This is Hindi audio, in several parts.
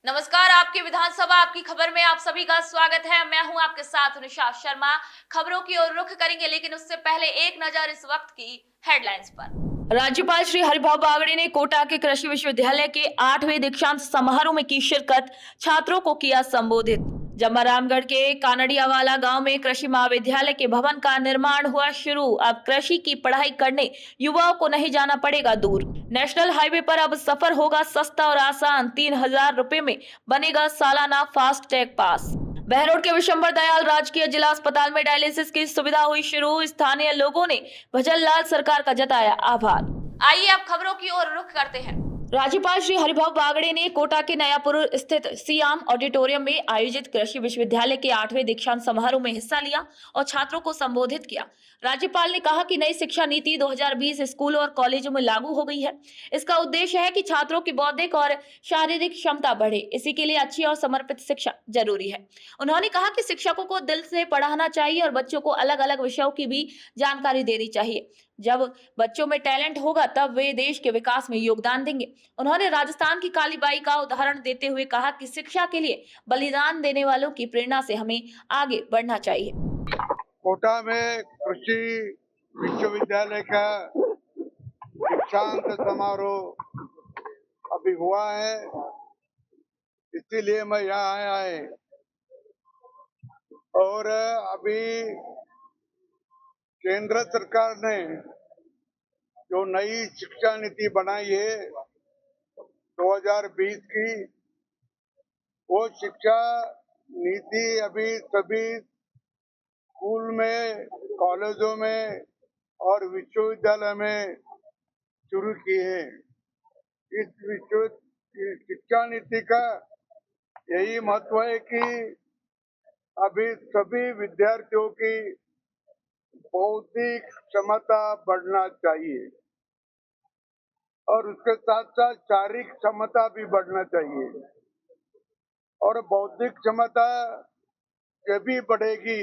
नमस्कार, आपकी विधानसभा आपकी खबर में आप सभी का स्वागत है। मैं हूं आपके साथ निशा शर्मा। खबरों की ओर रुख करेंगे, लेकिन उससे पहले एक नजर इस वक्त की हेडलाइंस पर। राज्यपाल श्री हरिभाऊ बागड़े ने कोटा के कृषि विश्वविद्यालय के 8वें दीक्षांत समारोह में की शिरकत, छात्रों को किया संबोधित। जमरामगढ़ के कानड़ियावाला गांव में कृषि महाविद्यालय के भवन का निर्माण हुआ शुरू। अब कृषि की पढ़ाई करने युवाओं को नहीं जाना पड़ेगा दूर। नेशनल हाईवे पर अब सफर होगा सस्ता और आसान। 3,000 रुपए में बनेगा सालाना फास्ट टैग पास। बहरोड के विशंबर दयाल राजकीय जिला अस्पताल में डायलिसिस की सुविधा हुई शुरू। स्थानीय लोगों ने भजन लाल सरकार का जताया आभार। आइए अब खबरों की ओर रुख करते हैं। राज्यपाल श्री हरिभाऊ बागड़े ने कोटा के नयापुर स्थित सियाम ऑडिटोरियम में आयोजित कृषि विश्वविद्यालय के 8वें दीक्षांत समारोह में हिस्सा लिया और छात्रों को संबोधित किया। राज्यपाल ने कहा कि नई शिक्षा नीति 2020 स्कूलों और कॉलेजों में लागू हो गई है। इसका उद्देश्य है कि छात्रों की बौद्धिक और शारीरिक क्षमता बढ़े। इसी के लिए अच्छी और समर्पित शिक्षा जरूरी है। उन्होंने कहा कि शिक्षकों को दिल से पढ़ाना चाहिए और बच्चों को अलग अलग विषयों की भी जानकारी देनी चाहिए। जब बच्चों में टैलेंट होगा तब वे देश के विकास में योगदान देंगे। उन्होंने राजस्थान की कालीबाई का उदाहरण देते हुए कहा कि शिक्षा के लिए बलिदान देने वालों की प्रेरणा से हमें आगे बढ़ना चाहिए। कोटा में कृषि विश्वविद्यालय का दीक्षांत समारोह अभी हुआ है, इसीलिए मैं यहाँ आया है। और अभी केंद्र सरकार ने जो नई शिक्षा नीति बनाई है 2020 की, वो शिक्षा नीति अभी सभी स्कूल में, कॉलेजों में और विश्वविद्यालय में शुरू की है। इस शिक्षा नीति का यही महत्व है कि अभी सभी विद्यार्थियों की बौद्धिक क्षमता बढ़ना चाहिए और उसके साथ साथ शारीरिक क्षमता भी बढ़ना चाहिए। और बौद्धिक क्षमता जब बढ़ेगी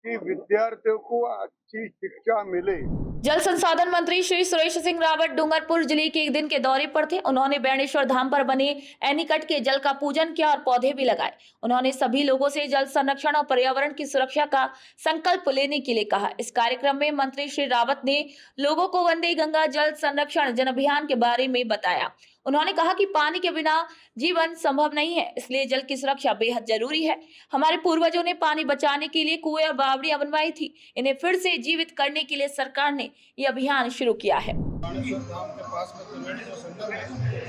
कि विद्यार्थियों को अच्छी शिक्षा मिले। जल संसाधन मंत्री श्री सुरेश सिंह रावत डूंगरपुर जिले के एक दिन के दौरे पर थे। उन्होंने बेणेश्वर धाम पर बने एनीकट के जल का पूजन किया और पौधे भी लगाए। उन्होंने सभी लोगों से जल संरक्षण और पर्यावरण की सुरक्षा का संकल्प लेने के लिए कहा। इस कार्यक्रम में मंत्री श्री रावत ने लोगों को वंदे गंगा जल संरक्षण जन अभियान के बारे में बताया। उन्होंने कहा कि पानी के बिना जीवन संभव नहीं है, इसलिए जल की सुरक्षा बेहद जरूरी है। हमारे पूर्वजों ने पानी बचाने के लिए कुएं और बावड़ियां बनवाई थी। इन्हें फिर से जीवित करने के लिए सरकार ने ये अभियान शुरू किया है। बाणेश्वर धाम के पास में त्रिवेणी जो संगम है,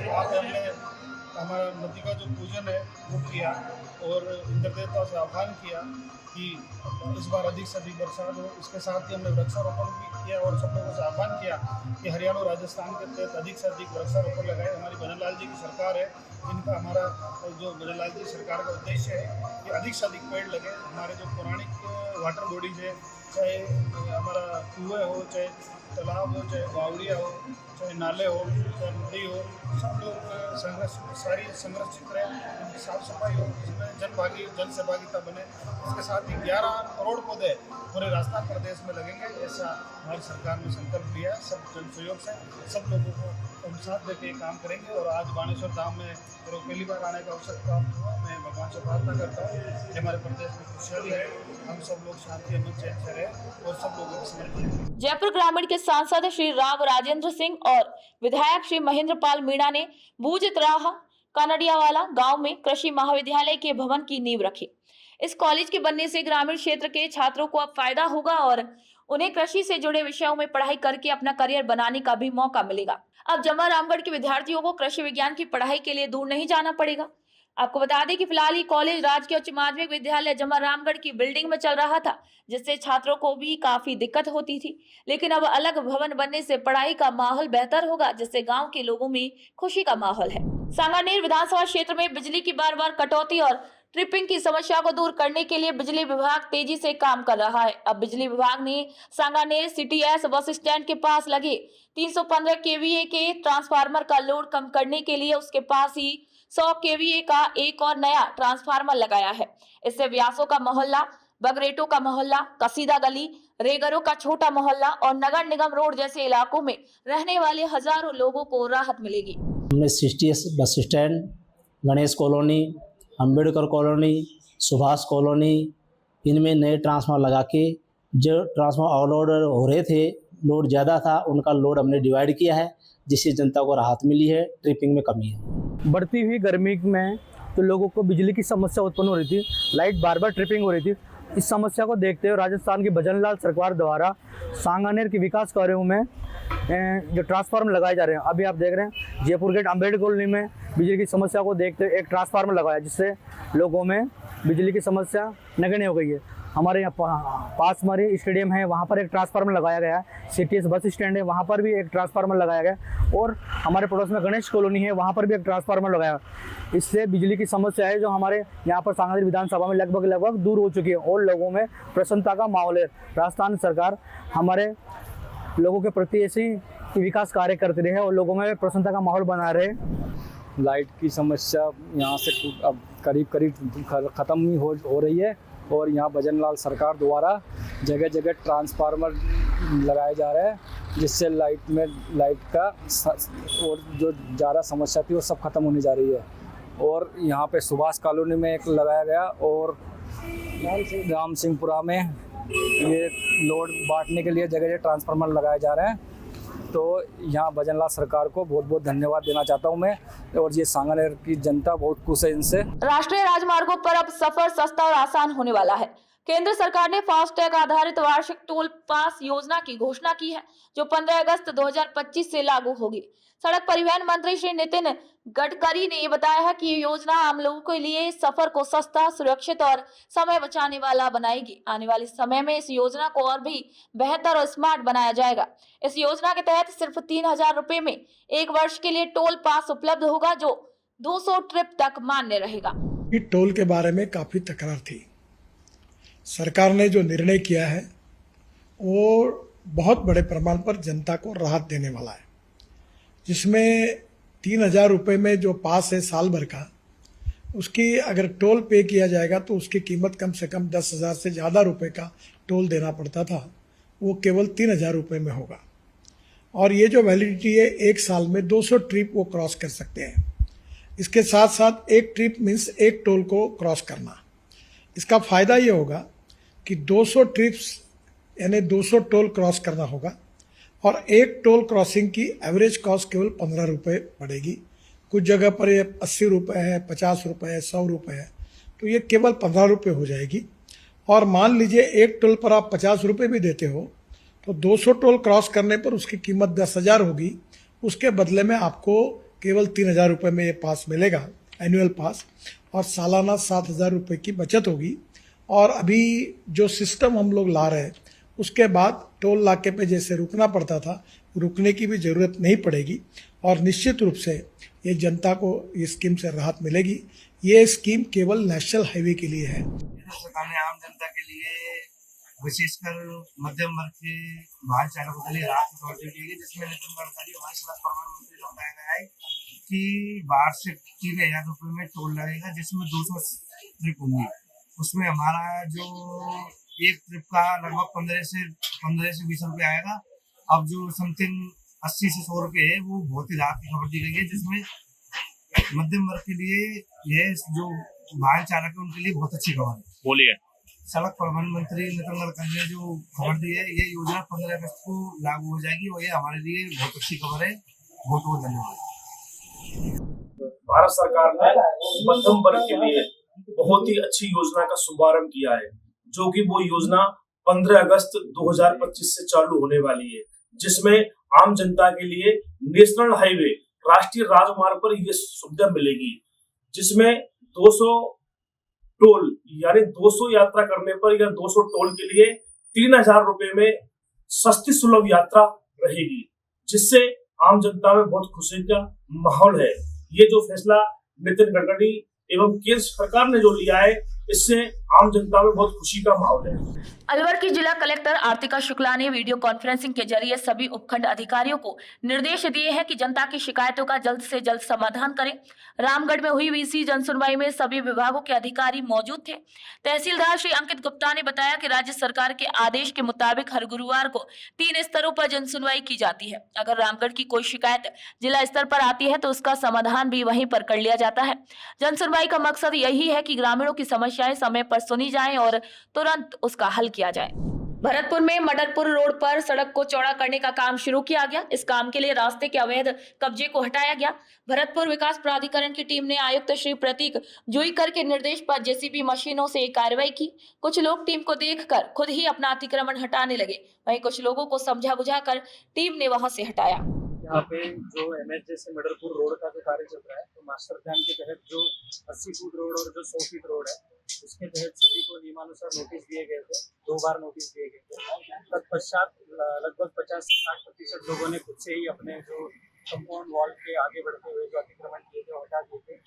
वहाँ पे हमने हमारा नदी का जो पूजन है वो किया और इंद्र देवता से आह्वान किया कि इस बार अधिक से अधिक बरसात हो। इसके साथ ही हमने वृक्षारोपण भी किया और सब लोगों से आह्वान किया कि हरियाणा और राजस्थान के तहत अधिक से अधिक वृक्षारोपण लगाए। हमारी भजन लाल जी की सरकार है, इनका हमारा जो भजन लाल जी सरकार का उद्देश्य है कि अधिक से अधिक पेड़ लगे। हमारे जो पौराणिक वाटर बॉडीज है, चाहे हमारा कुएँ हो, चाहे तालाब हो, चाहे बावड़िया हो, चाहे नाले हो, चाहे नदी हो, सब लोग संरक्षित रहे, उनकी साफ सफाई हो, इसमें जन सहभागिता बने। इसके साथ ही 11 करोड़ पौधे पूरे राजस्थान प्रदेश में लगेंगे, ऐसा हमारी सरकार ने संकल्प लिया है। सब जन सहयोग से सब लोगों को हम साथ देकर काम करेंगे। और आज बाणेश्वर धाम में पहली बार आने का अवसर प्राप्त हुआ। मैं भगवान से प्रार्थना करता हूँ कि हमारे प्रदेश में खुशहाली है, हम सब लोग शांति अमन चैन से रहे और सब लोगों को समर्पित। जयपुर ग्रामीण के सांसद श्री राव राजेंद्र सिंह और विधायक श्री महेंद्र पाल मीणा ने बूजतराहा कानड़ियावाला गांव में कृषि महाविद्यालय के भवन की नींव रखी। इस कॉलेज के बनने से ग्रामीण क्षेत्र के छात्रों को अब फायदा होगा और उन्हें कृषि से जुड़े विषयों में पढ़ाई करके अपना करियर बनाने का भी मौका मिलेगा। अब जमरामगढ़ के विद्यार्थियों को कृषि विज्ञान की पढ़ाई के लिए दूर नहीं जाना पड़ेगा। आपको बता दें कि फिलहाल ये कॉलेज राजकीय उच्च माध्यमिक विद्यालय जमरामगढ़ की बिल्डिंग में चल रहा था, जिससे छात्रों को भी काफी दिक्कत होती थी। लेकिन अब अलग भवन बनने से पढ़ाई का माहौल बेहतर होगा, जिससे गांव के लोगों में खुशी का माहौल है। सांगानेर विधानसभा क्षेत्र में बिजली की बार-बार कटौती और ट्रिपिंग की समस्या को दूर करने के लिए बिजली विभाग तेजी से काम कर रहा है। अब बिजली विभाग ने सांगानेर सीटीएस बस स्टैंड के पास लगे 315 केवीए के ट्रांसफार्मर का लोड कम करने के लिए उसके पास ही 100 केवीए का एक और नया ट्रांसफार्मर लगाया है। इससे व्यासों का मोहल्ला, बगरेटो का मोहल्ला, कसीदा गली, रेगरों का छोटा मोहल्ला और नगर निगम रोड जैसे इलाकों में रहने वाले हजारों लोगों को राहत मिलेगी। हमने CTS bus stand Ganesh colony, Ambedkar colony, Subhash colony, इनमें नए ट्रांसफार्मर लगा के जो ट्रांसफार्मर ओवरलोड हो रहे थे, लोड ज़्यादा था, उनका लोड हमने डिवाइड किया है, जिससे जनता को राहत मिली है, ट्रिपिंग में कमी है। बढ़ती हुई गर्मी में तो लोगों को बिजली की समस्या उत्पन्न हो रही थी, लाइट बार बार ट्रिपिंग हो रही थी। इस समस्या को देखते हुए राजस्थान की भजनलाल सरकार द्वारा सांगानेर के विकास कार्यों में जो ट्रांसफार्मर लगाए जा रहे हैं, अभी आप देख रहे हैं जयपुर गेट अम्बेडकर कॉलोनी में बिजली की समस्या को देखते हुए एक ट्रांसफार्मर लगाया, जिससे लोगों में बिजली की समस्या नगण्य हो गई है। हमारे यहाँ पास हमारे स्टेडियम है, वहाँ पर एक ट्रांसफार्मर लगाया गया है। CTS बस स्टैंड है, वहाँ पर भी एक ट्रांसफार्मर लगाया गया है, और हमारे पड़ोस में गणेश कॉलोनी है, वहाँ पर भी एक ट्रांसफार्मर लगाया है। इससे बिजली की समस्या है जो हमारे यहाँ पर सांगानेर विधानसभा में लगभग दूर हो चुकी है, और लोगों में प्रसन्नता का माहौल है। राजस्थान सरकार हमारे लोगों के प्रति ऐसी विकास कार्य करते रहे और लोगों में प्रसन्नता का माहौल बना रहे। लाइट की समस्या यहाँ से अब करीब ख़त्म ही हो रही है, और यहाँ भजनलाल सरकार द्वारा जगह जगह ट्रांसफार्मर लगाए जा रहे हैं, जिससे लाइट का और जो ज़्यादा समस्या थी वो सब खत्म होने जा रही है। और यहाँ पे सुभाष कॉलोनी में एक लगाया गया, और राम सिंहपुरा में ये लोड बांटने के लिए जगह जगह ट्रांसफार्मर लगाए जा रहे हैं। तो यहाँ भजनलाल सरकार को बहुत बहुत धन्यवाद देना चाहता हूँ मैं, और ये सांगानेर की जनता बहुत खुश है इनसे। राष्ट्रीय राजमार्गों पर अब सफर सस्ता और आसान होने वाला है। केंद्र सरकार ने फास्टैग आधारित वार्षिक टोल पास योजना की घोषणा की है, जो 15 अगस्त 2025 से लागू होगी। सड़क परिवहन मंत्री श्री नितिन गडकरी ने बताया है कि ये योजना आम लोगों के लिए सफर को सस्ता, सुरक्षित और समय बचाने वाला बनाएगी। आने वाले समय में इस योजना को और भी बेहतर और स्मार्ट बनाया जाएगा। इस योजना के तहत सिर्फ 3,000 रुपए में 1 वर्ष के लिए टोल पास उपलब्ध होगा, जो 200 ट्रिप तक मान्य रहेगा। टोल के बारे में काफी तकरार थी। सरकार ने जो निर्णय किया है वो बहुत बड़े प्रमाण पर जनता को राहत देने वाला है, जिसमें 3,000 रुपये में जो पास है साल भर का, उसकी अगर टोल पे किया जाएगा तो उसकी कीमत कम से कम 10,000 से ज़्यादा रुपए का टोल देना पड़ता था, वो केवल 3,000 रुपये में होगा। और ये जो वैलिडिटी है 1 साल में 200 ट्रिप वो क्रॉस कर सकते हैं। इसके साथ साथ 1 ट्रिप मीन्स 1 टोल को क्रॉस करना। इसका फ़ायदा ये होगा कि 200 ट्रिप्स यानी 200 टोल क्रॉस करना होगा, और 1 टोल क्रॉसिंग की एवरेज कॉस्ट केवल 15 रुपये पड़ेगी। कुछ जगह पर ये 80 रुपये है, 50 रुपये है, 100 रुपये है, तो ये केवल 15 रुपये हो जाएगी। और मान लीजिए 1 टोल पर आप 50 रुपये भी देते हो, तो 200 टोल क्रॉस करने पर उसकी कीमत 10,000 होगी। उसके बदले में आपको केवल 3,000 रुपये में ये पास मिलेगा, एनुअल पास, और सालाना 7,000 रुपये की बचत होगी। और अभी जो सिस्टम हम लोग ला रहे हैं, उसके बाद टोल नाके पे जैसे रुकना पड़ता था, रुकने की भी ज़रूरत नहीं पड़ेगी, और निश्चित रूप से ये जनता को ये स्कीम से राहत मिलेगी। ये स्कीम केवल नेशनल हाईवे के लिए है। सरकार ने आम जनता के लिए, विशेषकर मध्यम वर्ग के वाहन चालकों के लिए राहत घोषित की है, जिसमें नितिन गडकरी हमारे सड़क परिवहन मंत्री ने बताया गया है कि वार्षिक 3,000 रुपये में टोल लगेगा, जिसमें 200 ट्रिप होंगी। उसमें हमारा जो 1 ट्रिप का लगभग 15 से 20 रुपये आएगा। अब जो समथिंग 80 से 100 रुपये है, वो बहुत ही राहत की खबर दी गई है, जिसमें मध्यम वर्ग के लिए यह जो वाहन चालक है उनके लिए बहुत अच्छी खबर है। बोलिए। सड़क परिवहन मंत्री नितिन गडकरी ने जो खबर दी है, ये योजना 15 अगस्त को लागू हो जाएगी, और ये हमारे लिए बहुत अच्छी खबर है। बहुत बहुत धन्यवाद। भारत सरकार ने मध्यम वर्ग के लिए बहुत ही अच्छी योजना का शुभारंभ किया है, जो कि वो योजना 15 अगस्त 2025 से चालू होने वाली है, जिसमें आम जनता के लिए नेशनल हाईवे, राष्ट्रीय राजमार्ग पर यह सुविधा मिलेगी, जिसमें 200 टोल यानी 200 यात्रा करने पर या 200 टोल के लिए 3,000 रुपये में सस्ती सुलभ यात्रा रहेगी, जिससे आम जनता में बहुत खुशी का माहौल है। ये जो फैसला नितिन गडकरी एवं केंद्र सरकार ने जो लिया है, इससे आम जनता में बहुत खुशी का माहौल है। अलवर की जिला कलेक्टर आर्तिका शुक्ला ने वीडियो कॉन्फ्रेंसिंग के जरिए सभी उपखंड अधिकारियों को निर्देश दिए हैं कि जनता की शिकायतों का जल्द से जल्द समाधान करें। रामगढ़ में हुई वीसी जनसुनवाई में सभी विभागों के अधिकारी मौजूद थे। तहसीलदार श्री अंकित गुप्ता ने बताया कि राज्य सरकार के आदेश के मुताबिक हर गुरुवार को 3 स्तरों पर जनसुनवाई की जाती है। अगर रामगढ़ की कोई शिकायत जिला स्तर पर आती है तो उसका समाधान भी वहीं पर कर लिया जाता है। जनसुनवाई का मकसद यही है कि ग्रामीणों की समस्याएं समय पर सुनी जाएं और तुरंत उसका हल किया जाए। भरतपुर में मडरपुर रोड पर सड़क को चौड़ा करने का काम शुरू किया गया। इस काम के लिए रास्ते के अवैध कब्जे को हटाया गया। भरतपुर विकास प्राधिकरण की टीम ने आयुक्त श्री प्रतीक जुईकर के निर्देश पर जेसीबी मशीनों से कार्रवाई की। कुछ लोग टीम को देखकर खुद ही अपना अतिक्रमण हटाने लगे, वहीं कुछ लोगों को समझा बुझाकर टीम ने वहां से हटाया। यहाँ पे जो MHJ से मडरपुर रोड का जो कार्य चल रहा है, तो मास्टर प्लान के तहत जो 80 फुट रोड और जो 100 फीट रोड है, उसके तहत सभी को नियमानुसार नोटिस दिए गए थे। 2 बार नोटिस दिए गए थे। तत्पश्चात लगभग 50 से 60% लोगों ने खुद से ही अपने जो कंपाउंड वॉल के आगे बढ़ते हुए जो अतिक्रमण किए थे हटा दिए थे।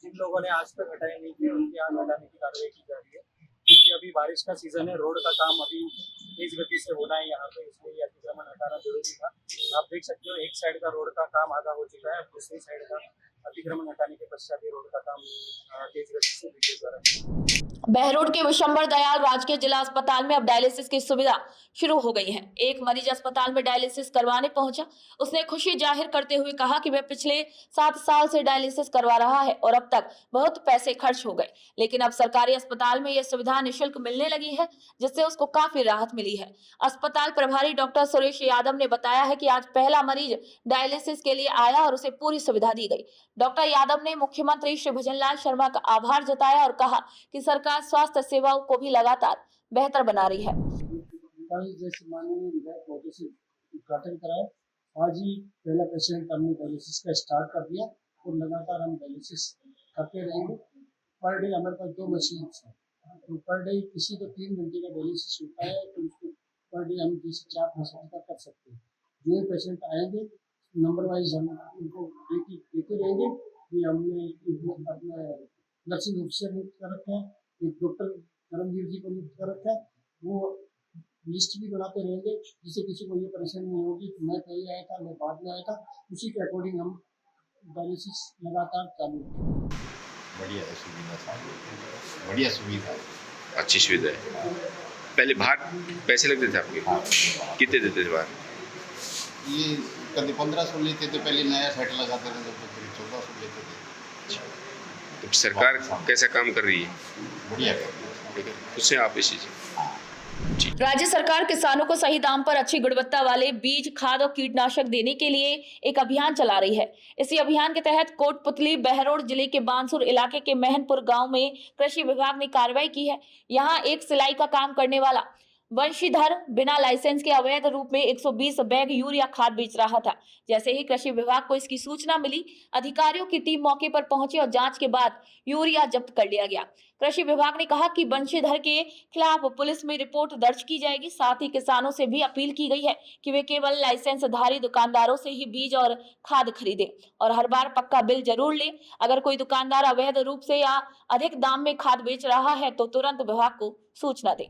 जिन लोगों ने आज तक हटाए नहीं थे, उनके आज हटाने की कार्रवाई की जा रही है, क्योंकि अभी बारिश का सीजन है, रोड का काम अभी तेज गति से होना है यहाँ पे, इसलिए अतिक्रमण हटाना जरूरी था। आप देख सकते हो एक साइड का रोड का काम आधा हो चुका है, दूसरी साइड का अतिक्रमण हटाने के पश्चात ये रोड का काम तेज गति से बीजेपी द्वारा। बहरोड के विशंबर दयाल राजकीय जिला अस्पताल में अब डायलिसिस की सुविधा शुरू हो गई है। एक मरीज अस्पताल में डायलिसिस करवाने पहुंचा। उसने खुशी जाहिर करते हुए कहा कि वह पिछले 7 साल से डायलिसिस करवा रहा है और अब तक बहुत पैसे खर्च हो गए, लेकिन अब सरकारी अस्पताल में यह सुविधा निःशुल्क मिलने लगी है, जिससे उसको काफी राहत मिली है। अस्पताल प्रभारी डॉक्टर सुरेश यादव ने बताया है कि आज पहला मरीज डायलिसिस के लिए आया और उसे पूरी सुविधा दी गई। डॉक्टर यादव ने मुख्यमंत्री श्री भजनलाल शर्मा का आभार जताया और कहा कि सरकार स्वास्थ्य सेवाओं को भी लगातार बेहतर बना रही है। कल जैसे माननीय विधायक मोदी से उद्घाटन कराया, आज ही पहला पेशेंट हमने डायलिसिस का स्टार्ट कर दिया और लगातार हम डायलिसिस करते रहेंगे। पर डे हमारे पास 2 मशीन है, तो पर डे किसी को 3 घंटे का डायलिसिस होता है, तो उसको पर डे हम 2 से 4 पेशेंट का कर सकते हैं। जो पेशेंट आएंगे नंबर वाइज हम उनको देते रहेंगे कि हमने अपना नर्सिंग ऑफिसर नियुक्त कर रखा है, एक डॉक्टर करमवीर जी को नियुक्त कर रखा है, वो लिस्ट भी बनाते रहेंगे, जिससे किसी को ये परेशानी नहीं होगी कि मैं पहले आया था, मैं बाद में आया था। उसी के अकॉर्डिंग हम डायलिसिस लगातार चालू हैं। बढ़िया सुविधा, बढ़िया सुविधा, अच्छी सुविधा है। पहले बाहर पैसे लगते थे आपके? हाँ। कितने देते थे बाहर? ये कभी 1500 लेते थे, पहले नया सेट लगाते थे तो करीब 1400 लेते थे। तो सरकार कैसा काम कर रही है? बढ़िया कर रही है। उससे आप इसी राज्य सरकार किसानों को सही दाम पर अच्छी गुणवत्ता वाले बीज, खाद और कीटनाशक देने के लिए एक अभियान चला रही है। इसी अभियान के तहत कोटपुतली बहरोड जिले के बांसुर इलाके के महनपुर गांव में कृषि विभाग ने कार्रवाई की है। यहां एक सिलाई का काम करने वाला वंशीधर बिना लाइसेंस के अवैध रूप में 120 बैग यूरिया खाद बेच रहा था। जैसे ही कृषि विभाग को इसकी सूचना मिली, अधिकारियों की टीम मौके पर पहुंची और जांच के बाद यूरिया जब्त कर लिया गया। कृषि विभाग ने कहा कि वंशीधर के खिलाफ पुलिस में रिपोर्ट दर्ज की जाएगी। साथ ही किसानों से भी अपील की गई है कि वे केवल लाइसेंसधारी दुकानदारों से ही बीज और खाद खरीदें और हर बार पक्का बिल जरूर लें। अगर कोई दुकानदार अवैध रूप से या अधिक दाम में खाद बेच रहा है तो तुरंत विभाग को सूचना दें।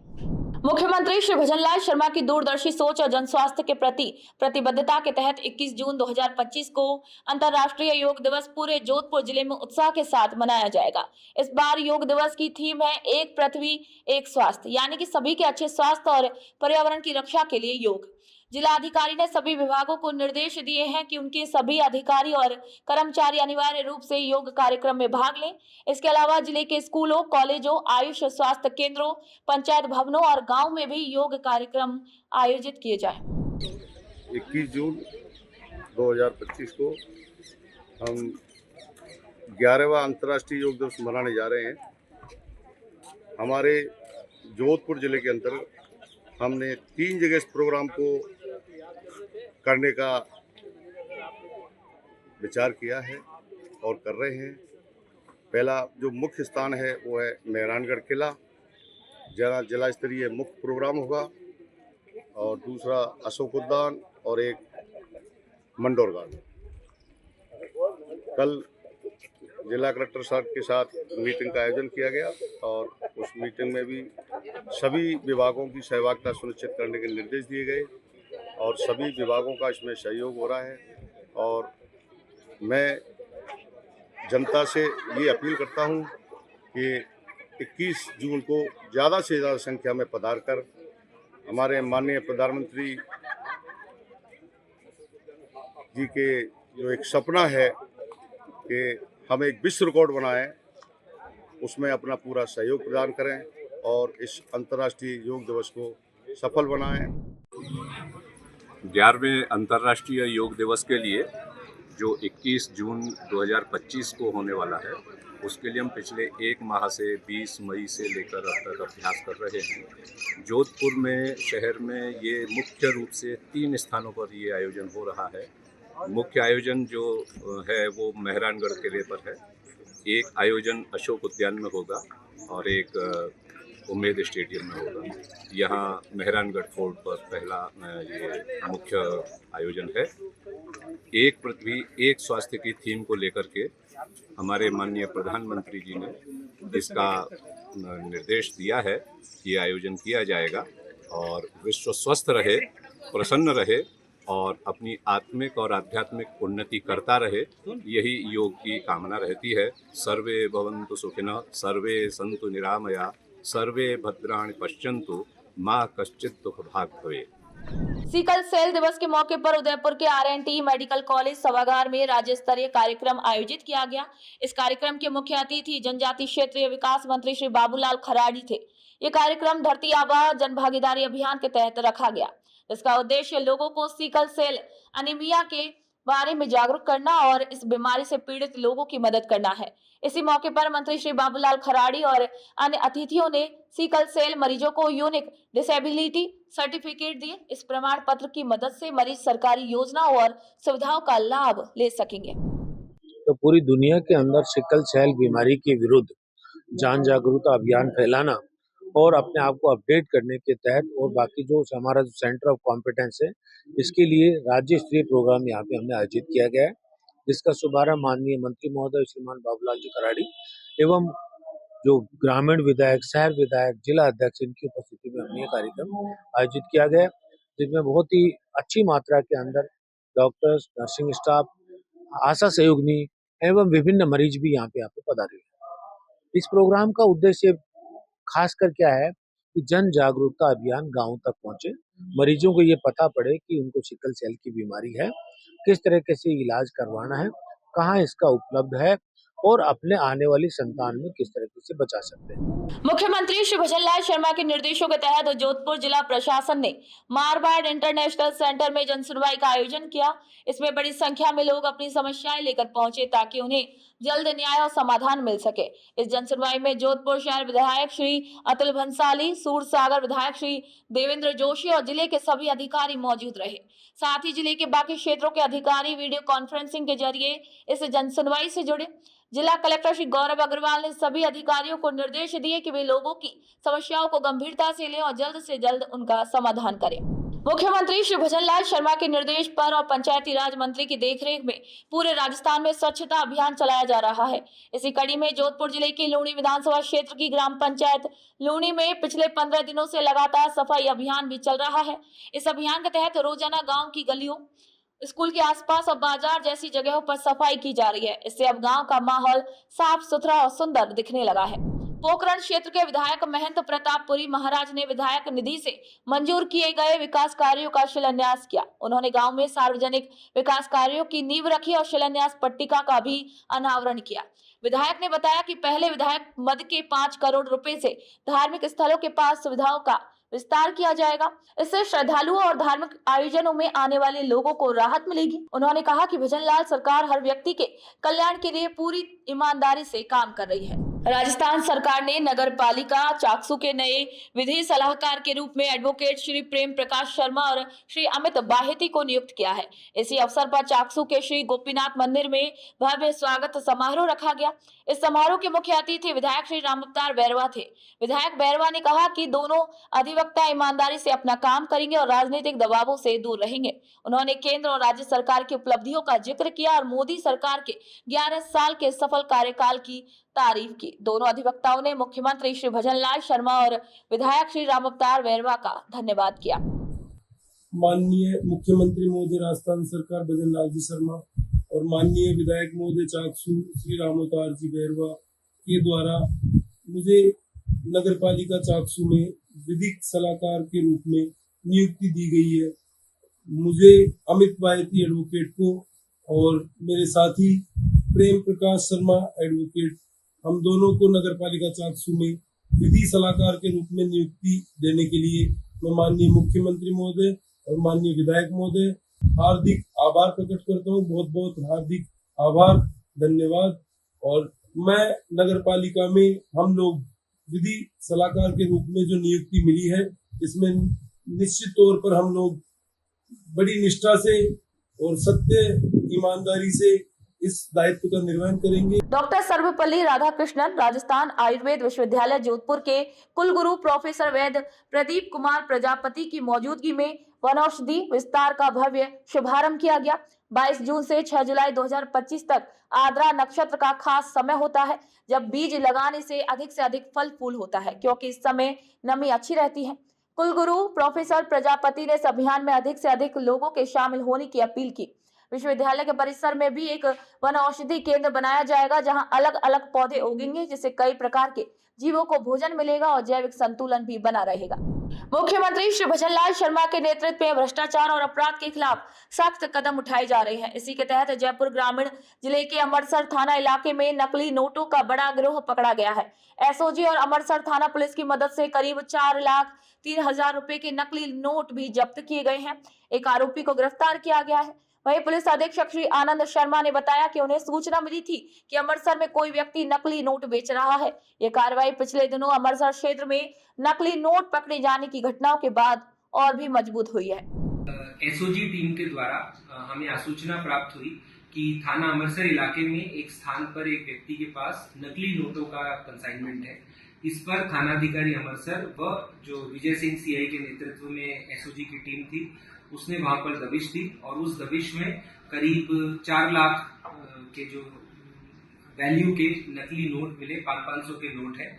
मुख्यमंत्री श्री भजनलाल शर्मा की दूरदर्शी सोच और जन स्वास्थ्य के प्रति प्रतिबद्धता के तहत 21 जून 2025 को अंतर्राष्ट्रीय योग दिवस पूरे जोधपुर जिले में उत्साह के साथ मनाया जाएगा। इस बार योग दिवस की थीम है एक पृथ्वी एक स्वास्थ्य, यानी कि सभी के अच्छे स्वास्थ्य और पर्यावरण की रक्षा के लिए योग। जिलाधिकारी ने सभी विभागों को निर्देश दिए हैं कि उनके सभी अधिकारी और कर्मचारी अनिवार्य रूप से योग कार्यक्रम में भाग लें। इसके अलावा जिले के स्कूलों, कॉलेजों, आयुष स्वास्थ्य केंद्रों, पंचायत भवनों और गांव में भी योग कार्यक्रम आयोजित किए जाएं। 21 जून 2025 को हम 11वां अंतर्राष्ट्रीय योग दिवस मनाने जा रहे हैं। हमारे जोधपुर जिले के अंतर्गत हमने 3 जगह इस प्रोग्राम को करने का विचार किया है और कर रहे हैं। पहला जो मुख्य स्थान है वो है मेहरानगढ़ किला, जहाँ जिला स्तरीय मुख्य प्रोग्राम होगा, और दूसरा अशोक उद्यान और एक मंडोर गार्डन। कल जिला कलेक्टर साहब के साथ मीटिंग का आयोजन किया गया और उस मीटिंग में भी सभी विभागों की सहभागिता सुनिश्चित करने के निर्देश दिए गए और सभी विभागों का इसमें सहयोग हो रहा है। और मैं जनता से ये अपील करता हूँ कि 21 जून को ज़्यादा से ज़्यादा संख्या में पधार कर हमारे माननीय प्रधानमंत्री जी के जो एक सपना है कि हम एक विश्व रिकॉर्ड बनाएं, उसमें अपना पूरा सहयोग प्रदान करें और इस अंतर्राष्ट्रीय योग दिवस को सफल बनाएं। 11वें अंतर्राष्ट्रीय योग दिवस के लिए जो 21 जून 2025 को होने वाला है, उसके लिए हम पिछले 1 माह से 20 मई से लेकर अब तक अभ्यास कर रहे हैं। जोधपुर में शहर में ये मुख्य रूप से 3 स्थानों पर ये आयोजन हो रहा है। मुख्य आयोजन जो है वो मेहरानगढ़ किले पर है, एक आयोजन अशोक उद्यान में होगा और एक उम्मेद स्टेडियम में होगा। यहाँ मेहरानगढ़ फोर्ट पर पहला ये मुख्य आयोजन है। एक पृथ्वी एक स्वास्थ्य की थीम को लेकर के हमारे माननीय प्रधानमंत्री जी ने इसका निर्देश दिया है कि ये आयोजन किया जाएगा और विश्व स्वस्थ रहे, प्रसन्न रहे और अपनी आत्मिक और आध्यात्मिक उन्नति करता रहे, यही योग की कामना रहती है। सर्वे भवन्तु सुखिनः, सर्वे सन्तु निरामया, सर्वे भद्राणि पश्यन्तु, माँ कश्चित् दुःख भाग् भवेत्। सिकल सेल दिवस के मौके पर उदयपुर के आरएनटी मेडिकल कॉलेज सभागार में राज्य स्तरीय कार्यक्रम आयोजित किया गया। इस कार्यक्रम के मुख्य अतिथि जनजातीय क्षेत्रीय विकास मंत्री श्री बाबूलाल खराड़ी थे। ये कार्यक्रम धरती आबा जन भागीदारी अभियान के तहत रखा गया। इसका उद्देश्य लोगों को सिकल सेल अनीमिया के बारे में जागरूक करना और इस बीमारी से पीड़ित लोगों की मदद करना है। इसी मौके पर मंत्री श्री बाबूलाल खराड़ी और अन्य अतिथियों ने सिकल सेल मरीजों को यूनिक डिसेबिलिटी सर्टिफिकेट दिए। इस प्रमाण पत्र की मदद से मरीज सरकारी योजनाओं और सुविधाओं का लाभ ले सकेंगे। तो पूरी दुनिया के अंदर सिकल सेल बीमारी के विरुद्ध जन जागरूकता अभियान फैलाना और अपने आप को अपडेट करने के तहत और बाकी जो हमारा जो सेंटर ऑफ कॉम्पिटेंस है, इसके लिए राज्य स्तरीय प्रोग्राम यहाँ पे हमने आयोजित किया गया है, जिसका शुभारंभ माननीय मंत्री महोदय श्रीमान बाबूलाल जी खराड़ी एवं जो ग्रामीण विधायक, शहर विधायक, जिला अध्यक्ष, इनकी उपस्थिति में हमने ये कार्यक्रम आयोजित किया गया, जिसमें बहुत ही अच्छी मात्रा के अंदर डॉक्टर्स, नर्सिंग स्टाफ, आशा सहयोगिनी एवं विभिन्न मरीज भी यहाँ पे पधारे हैं। इस प्रोग्राम का उद्देश्य खासकर क्या है कि जन जागरूकता अभियान गांव तक पहुंचे, मरीजों को ये पता पड़े कि उनको सिकल सेल की बीमारी है, किस तरीके से इलाज करवाना है, कहाँ इसका उपलब्ध है और अपने आने वाली संतान में किस तरीके से बचा सकते हैं। मुख्यमंत्री श्री भजनलाल शर्मा के निर्देशों के तहत जोधपुर जिला प्रशासन ने मारवाड़ इंटरनेशनल सेंटर में जनसुनवाई का आयोजन किया। इसमें बड़ी संख्या में लोग अपनी समस्याएं लेकर पहुंचे ताकि उन्हें जल्द न्याय और समाधान मिल सके। इस जनसुनवाई में जोधपुर शहर विधायक श्री अतुल भंसाली, सूरसागर विधायक श्री देवेंद्र जोशी और जिले के सभी अधिकारी मौजूद रहे। साथ ही जिले के बाकी क्षेत्रों के अधिकारी वीडियो कॉन्फ्रेंसिंग के जरिए इस जनसुनवाई से जुड़े। जिला कलेक्टर श्री गौरव अग्रवाल ने सभी अधिकारियों को निर्देश दिए कि वे लोगों की समस्याओं को गंभीरता से लें और जल्द से जल्द उनका समाधान करें। मुख्यमंत्री श्री भजनलाल शर्मा के निर्देश पर और पंचायती राज मंत्री की देखरेख में पूरे राजस्थान में स्वच्छता अभियान चलाया जा रहा है। इसी कड़ी में जोधपुर जिले की लूणी विधानसभा क्षेत्र की ग्राम पंचायत लूणी में पिछले 15 दिनों से लगातार सफाई अभियान भी चल रहा है। इस अभियान के तहत रोजाना गाँव की गलियों, स्कूल के आसपास और बाजार जैसी जगहों पर सफाई की जा रही है। इससे अब गांव का माहौल साफ सुथरा और सुंदर दिखने लगा है। पोखरण क्षेत्र के विधायक महंत प्रतापपुरी महाराज ने विधायक निधि से मंजूर किए गए विकास कार्यों का शिलान्यास किया। उन्होंने गांव में सार्वजनिक विकास कार्यों की नींव रखी और शिलान्यास पट्टिका का भी अनावरण किया। विधायक ने बताया कि पहले विधायक मद के 5 करोड़ रुपए से धार्मिक स्थलों के पास सुविधाओं का विस्तार किया जाएगा। इससे श्रद्धालुओं और धार्मिक आयोजनों में आने वाले लोगों को राहत मिलेगी। उन्होंने कहा कि भजनलाल सरकार हर व्यक्ति के कल्याण के लिए पूरी ईमानदारी से काम कर रही है। राजस्थान सरकार ने नगर पालिका चाकसू के नए विधि सलाहकार के रूप में एडवोकेट श्री प्रेम प्रकाश शर्मा और श्री अमित बाहेती को नियुक्त किया है। इसी अवसर पर चाकसू के श्री गोपीनाथ मंदिर में भव्य स्वागत समारोह रखा गया। इस समारोह के मुख्य अतिथि विधायक श्री राम अवतार बैरवा थे। विधायक बैरवा ने कहा कि दोनों अधिवक्ता ईमानदारी से अपना काम करेंगे और राजनीतिक दबावों से दूर रहेंगे। उन्होंने केंद्र और राज्य सरकार की उपलब्धियों का जिक्र किया और मोदी सरकार के 11 साल के सफल कार्यकाल की तारीफ की। दोनों अधिवक्ताओं ने मुख्यमंत्री श्री भजनलाल शर्मा और विधायक श्री राम अवतार बैरवा का धन्यवाद किया। माननीय मुख्यमंत्री महोदय राजस्थान सरकार भजनलाल जी शर्मा और माननीय विधायक महोदय चाकसू श्री राम अवतार जी बैरवा के द्वारा मुझे नगर पालिका चाकसू में विधिक सलाहकार के रूप में नियुक्ति दी गई है। मुझे अमित बायती एडवोकेट को और मेरे साथी प्रेम प्रकाश शर्मा एडवोकेट, हम दोनों को नगर पालिका चाकसू में विधि सलाहकार के रूप में नियुक्ति देने के लिए मैं माननीय मुख्यमंत्री महोदय और माननीय विधायक महोदय हार्दिक आभार प्रकट करता हूँ। बहुत बहुत हार्दिक आभार, धन्यवाद। और मैं नगर पालिका में हम लोग विधि सलाहकार के रूप में जो नियुक्ति मिली है, इसमें निश्चित तौर पर हम लोग बड़ी निष्ठा से और सत्य ईमानदारी से इस दायित्व का निर्वहन करेंगे। डॉक्टर सर्वपल्ली राधाकृष्णन राजस्थान आयुर्वेद विश्वविद्यालय जोधपुर के कुलगुरु प्रोफेसर वैद्य प्रदीप कुमार प्रजापति की मौजूदगी में वनौषधि विस्तार का भव्य शुभारंभ किया गया। 22 जून से 6 जुलाई 2025 तक आर्द्रा नक्षत्र का खास समय होता है, जब बीज लगाने से अधिक फल फूल होता है, क्योंकि इस समय नमी अच्छी रहती है। कुलगुरु प्रोफेसर प्रजापति ने इस अभियान में अधिक से अधिक लोगों के शामिल होने की अपील की। विश्वविद्यालय के परिसर में भी एक वन औषधि केंद्र बनाया जाएगा, जहां अलग अलग पौधे उगेंगे, जिससे कई प्रकार के जीवों को भोजन मिलेगा और जैविक संतुलन भी बना रहेगा। मुख्यमंत्री श्री भजनलाल शर्मा के नेतृत्व में भ्रष्टाचार और अपराध के खिलाफ सख्त कदम उठाए जा रहे हैं। इसी के तहत जयपुर ग्रामीण जिले के अमरसर थाना इलाके में नकली नोटों का बड़ा गिरोह पकड़ा गया है। एसओजी और अमरसर थाना पुलिस की मदद से करीब 4,03,000 रुपए के नकली नोट भी जब्त किए गए हैं। एक आरोपी को गिरफ्तार किया गया है। वहीं पुलिस अधीक्षक श्री आनंद शर्मा ने बताया कि उन्हें सूचना मिली थी कि अमरसर में कोई व्यक्ति नकली नोट बेच रहा है। ये कार्रवाई पिछले दिनों अमरसर क्षेत्र में नकली नोट पकड़े जाने की घटनाओं के बाद और भी मजबूत हुई है। एसओजी टीम के द्वारा हमें सूचना प्राप्त हुई कि थाना अमरसर इलाके में एक स्थान पर एक व्यक्ति के पास नकली नोटों का कंसाइनमेंट है। इस पर थानाधिकारी अमरसर व जो विजय सिंह सीआई के नेतृत्व में एसओजी की टीम थी, उसने वहां पर दबिश दी और उस दबिश में करीब 4 लाख के जो वैल्यू के नकली नोट मिले, 500 के नोट है।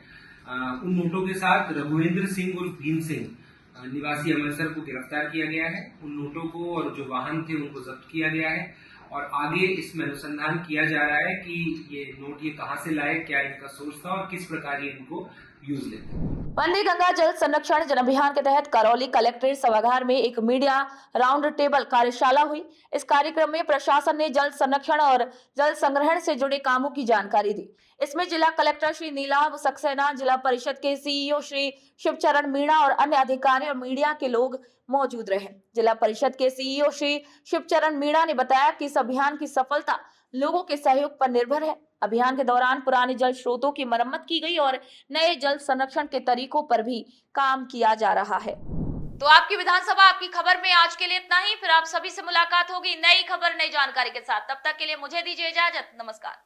उन नोटों के साथ रघुवेंद्र सिंह और भीम सिंह निवासी अमरसर को गिरफ्तार किया गया है। उन नोटों को और जो वाहन थे उनको जब्त किया गया है और आगे इसमें अनुसंधान किया जा रहा है कि ये नोट ये कहां से लाए, क्या इनका सोर्स था और किस प्रकार ये इनको यूज लेते हैं। वंदे गंगा जल संरक्षण जन अभियान के तहत करौली कलेक्ट्रेट सभागार में एक मीडिया राउंड टेबल कार्यशाला हुई। इस कार्यक्रम में प्रशासन ने जल संरक्षण और जल संग्रहण से जुड़े कामों की जानकारी दी। इसमें जिला कलेक्टर श्री नीलाभ सक्सेना, जिला परिषद के सीईओ श्री शिवचरण मीणा और अन्य अधिकारी और मीडिया के लोग मौजूद रहे। जिला परिषद के सीईओ श्री शिवचरण मीणा ने बताया कि इस अभियान की सफलता लोगों के सहयोग पर निर्भर है। अभियान के दौरान पुराने जल स्रोतों की मरम्मत की गई और नए जल संरक्षण के तरीकों पर भी काम किया जा रहा है। तो आपकी विधानसभा आपकी खबर में आज के लिए इतना ही। फिर आप सभी से मुलाकात होगी नई खबर नई जानकारी के साथ। तब तक के लिए मुझे दीजिए इजाजत। नमस्कार।